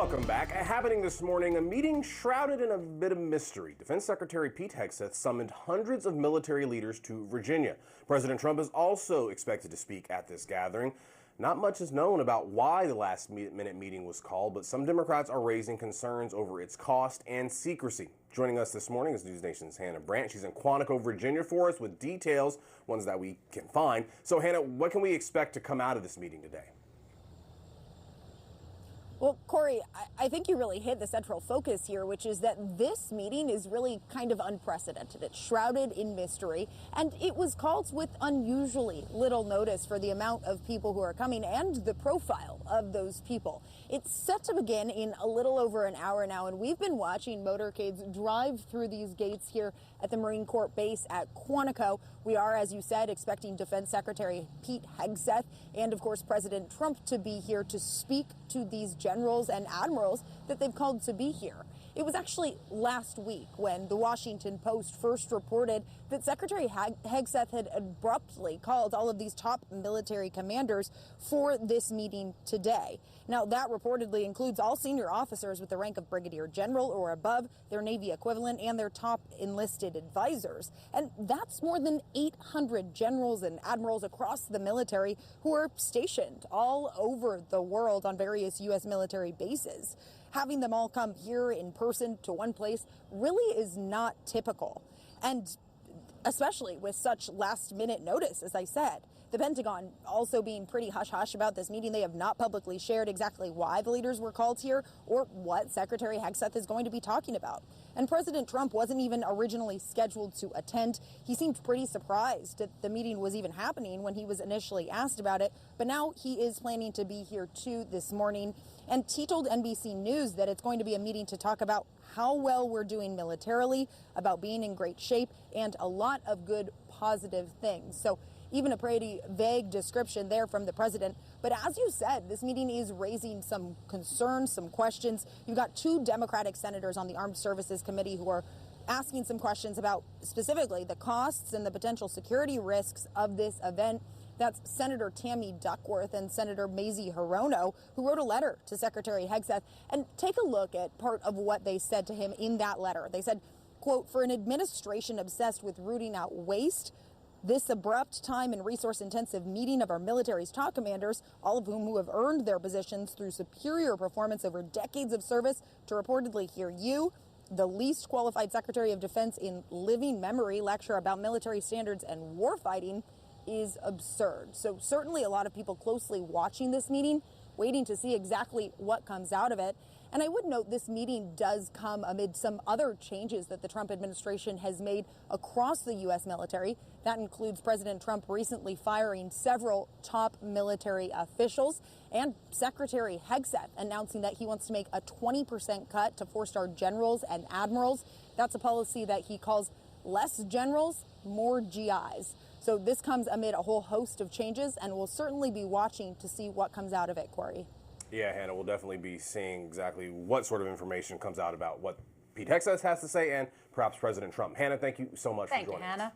Welcome back. Happening this morning, a meeting shrouded in a bit of mystery. Defense Secretary Pete Hegseth summoned hundreds of military leaders to Virginia. President Trump is also expected to speak at this gathering. Not much is known about why the last-minute meeting was called, but some Democrats are raising concerns over its cost and secrecy. Joining us this morning is News Nation's Hannah Brandt. She's in Quantico, Virginia for us with details, ones that we can find. So, Hannah, what can we expect to come out of this meeting today? Well, Corey, I think you really hit the central focus here, which is that this meeting is really kind of unprecedented. It's shrouded in mystery, and it was called with unusually little notice for the amount of people who are coming and the profile of those people. It's set to begin in a little over an hour now, and we've been watching motorcades drive through these gates here at the Marine Corps base at Quantico. We are, as you said, expecting Defense Secretary Pete Hegseth and, of course, President Trump to be here to speak to these generals and admirals that they've called to be here. It was actually last week when the Washington Post first reported that Secretary Hegseth had abruptly called all of these top military commanders for this meeting today. Now, that reportedly includes all senior officers with the rank of brigadier general or above, their Navy equivalent, and their top enlisted advisors. And that's more than 800 generals and admirals across the military who are stationed all over the world on various U.S. military bases. Having them all come here in person to one place really is not typical. And especially with such last-minute notice, as I said. The Pentagon also being pretty hush-hush about this meeting. They have not publicly shared exactly why the leaders were called here or what Secretary Hegseth is going to be talking about. And President Trump wasn't even originally scheduled to attend. He seemed pretty surprised that the meeting was even happening when he was initially asked about it. But now he is planning to be here too this morning. And he told NBC News that it's going to be a meeting to talk about how well we're doing militarily, about being in great shape, and a lot of good positive things. So even a pretty vague description there from the president. But as you said, this meeting is raising some concerns, some questions. You've got two Democratic senators on the Armed Services Committee who are asking some questions about specifically the costs and the potential security risks of this event. That's Senator Tammy Duckworth and Senator Mazie Hirono, who wrote a letter to Secretary Hegseth. And take a look at part of what they said to him in that letter. They said, quote, "For an administration obsessed with rooting out waste, this abrupt, time and resource-intensive meeting of our military's top commanders, all of whom have earned their positions through superior performance over decades of service, to reportedly hear you, the least qualified Secretary of Defense in living memory, lecture about military standards and warfighting is absurd." So certainly a lot of people closely watching this meeting, waiting to see exactly what comes out of it. And I would note this meeting does come amid some other changes that the Trump administration has made across the U.S. military. That includes President Trump recently firing several top military officials and Secretary Hegseth announcing that he wants to make a 20% cut to four-star generals and admirals. That's a policy that he calls less generals, more GIs. So this comes amid a whole host of changes, and we'll certainly be watching to see what comes out of it, Corey. Yeah, Hannah, we'll definitely be seeing exactly what sort of information comes out about what Pete Hegseth has to say and perhaps President Trump. Hannah, thank you so much for joining us. Thank you, Hannah.